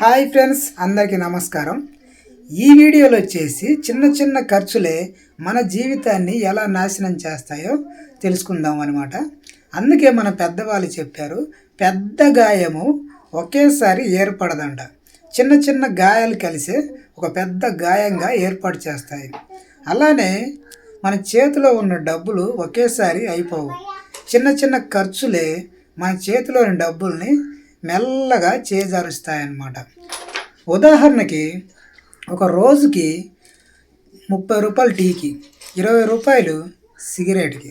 Hi friends, అందరికీ నమస్కారం. ఈ వీడియోలో వచ్చేసి చిన్న చిన్న ఖర్చులే మన జీవితాన్ని ఎలా నాశనం చేస్తాయో తెలుసుకుందాం అనమాట. అందుకే మన పెద్దవాళ్ళు చెప్పారు, పెద్ద గాయము ఒకేసారి ఏర్పడదంట. చిన్న చిన్న గాయాలు కలిసే ఒక పెద్ద గాయంగా ఏర్పాటు చేస్తాయి. అలానే మన చేతిలో ఉన్న డబ్బులు ఒకేసారి అయిపోవు. చిన్న చిన్న ఖర్చులే మన చేతిలోని డబ్బుల్ని మెల్లగా చేజారుస్తాయన్నమాట. ఉదాహరణకి ఒక రోజుకి 30 రూపాయలు టీకి, 20 రూపాయలు సిగరెట్కి,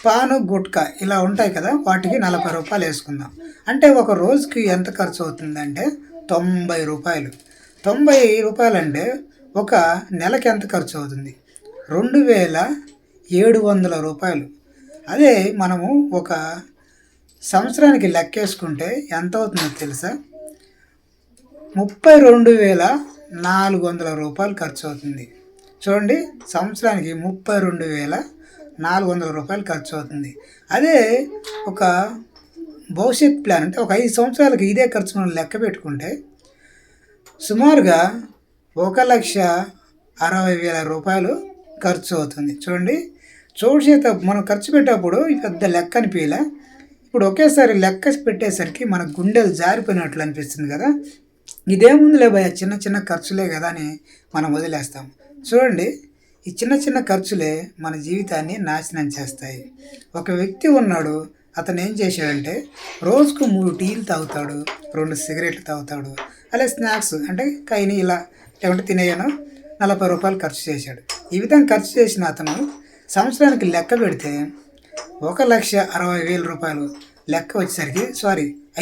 పాను గుట్కా ఇలా ఉంటాయి కదా, వాటికి 40 రూపాయలు వేసుకుందాం. అంటే ఒక రోజుకి ఎంత ఖర్చు అవుతుందంటే 90 రూపాయలు. 90 రూపాయలు అంటే ఒక నెలకి ఎంత ఖర్చు అవుతుంది? 2700 రూపాయలు. అదే మనము ఒక సంవత్సరానికి లెక్కేసుకుంటే ఎంత అవుతుందో తెలుసా? 32,400 రూపాయలు ఖర్చు అవుతుంది. చూడండి, సంవత్సరానికి 32,400 రూపాయలు ఖర్చు అవుతుంది. అదే ఒక భవిష్యత్ ప్లాన్ అంటే ఒక 5 సంవత్సరాలకి ఇదే ఖర్చు మనం లెక్క పెట్టుకుంటే సుమారుగా 1,60,000 రూపాయలు ఖర్చు అవుతుంది. చూసేట మనం ఖర్చు పెట్టేటప్పుడు పెద్ద లెక్క అనిపించలే. ఇప్పుడు ఒకేసారి లెక్క పెట్టేసరికి మన గుండెలు జారిపోయినట్లు అనిపిస్తుంది కదా. ఇదేముందిలే భయ, చిన్న చిన్న ఖర్చులే కదా అని మనం వదిలేస్తాం. చూడండి, ఈ చిన్న చిన్న ఖర్చులే మన జీవితాన్ని నాశనం చేస్తాయి. ఒక వ్యక్తి ఉన్నాడు, అతను ఏం చేశాడంటే రోజుకు 3 టీలు తాగుతాడు, 2 సిగరెట్లు తాగుతాడు, అలాగే స్నాక్స్ అంటే కైని ఇలా ఏమంటే తినేయను 40 రూపాయలు ఖర్చు చేశాడు. ఈ విధంగా ఖర్చు చేసిన అతను సంవత్సరానికి లెక్క పెడితే 1,60,000 రూపాయలు లెక్క వచ్చేసరికి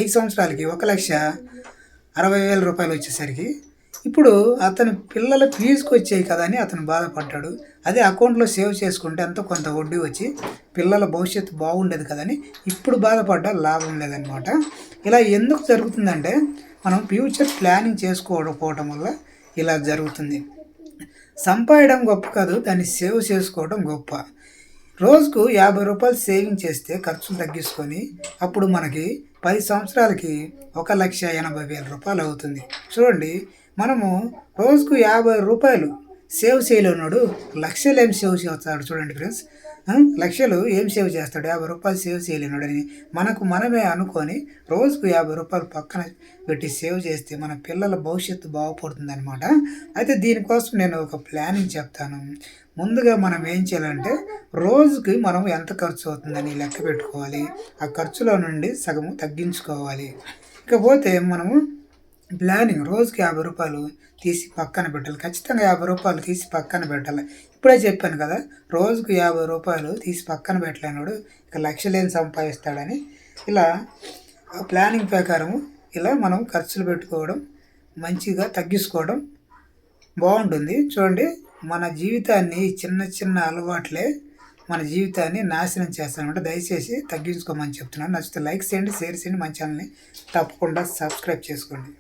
5 సంవత్సరాలకి 1,60,000 రూపాయలు వచ్చేసరికి ఇప్పుడు అతని పిల్లల ఫీజుకి వచ్చాయి కదా అని అతను బాధపడ్డాడు. అదే అకౌంట్లో సేవ్ చేసుకుంటే ఎంతో కొంత వడ్డీ వచ్చి పిల్లల భవిష్యత్తు బాగుండేది కదని ఇప్పుడు బాధపడ్డా లాభం లేదనమాట. ఇలా ఎందుకు జరుగుతుందంటే మనం ఫ్యూచర్ ప్లానింగ్ చేసుకోకపోవడం వల్ల ఇలా జరుగుతుంది. సంపాదడం గొప్ప కాదు, దాన్ని సేవ్ చేసుకోవడం గొప్ప. రోజుకు 50 రూపాయలు సేవింగ్ చేస్తే ఖర్చులు తగ్గించుకొని అప్పుడు మనకి 10 సంవత్సరాలకి 1,80,000 రూపాయలు అవుతుంది. చూడండి, మనము రోజుకు 50 రూపాయలు సేవ్ చేయలేనాడు లక్షలు ఏం సేవ్ చేస్తాడు. చూడండి ఫ్రెండ్స్, లక్షలు ఏం సేవ్ చేస్తాడు? 50 రూపాయలు సేవ్ చేయలేనాడు అని మనమే అనుకొని రోజుకు 50 రూపాయలు పక్కన పెట్టి సేవ్ చేస్తే మన పిల్లల భవిష్యత్తు బాగుపడుతుంది అనమాట. అయితే దీనికోసం నేను ఒక ప్లానింగ్ చెప్తాను. ముందుగా మనం ఏం చేయాలంటే రోజుకి మనం ఎంత ఖర్చు అవుతుందని లెక్క పెట్టుకోవాలి. ఆ ఖర్చులో నుండి సగము తగ్గించుకోవాలి. ఇకపోతే మనము ప్లానింగ్ రోజుకి 50 రూపాయలు తీసి పక్కన పెట్టాలి. ఖచ్చితంగా 50 రూపాయలు తీసి పక్కన పెట్టాలి. ఇప్పుడే చెప్పాను కదా, రోజుకు 50 రూపాయలు తీసి పక్కన పెట్టలేనాడు ఇక లక్షలేని సంపాదిస్తాడని. ఇలా ప్లానింగ్ ప్రకారము ఇలా మనం ఖర్చులు పెట్టుకోవడం, మంచిగా తగ్గించుకోవడం బాగుంటుంది. చూడండి, మన జీవితాన్ని చిన్న చిన్న అలవాట్లే మన జీవితాన్ని నాశనం చేస్తానమాట. దయచేసి తగ్గించుకోమని చెప్తున్నాను. నచ్చితే లైక్ చేయండి, షేర్ చేయండి, మన ఛానల్ని తప్పకుండా సబ్స్క్రైబ్ చేసుకోండి.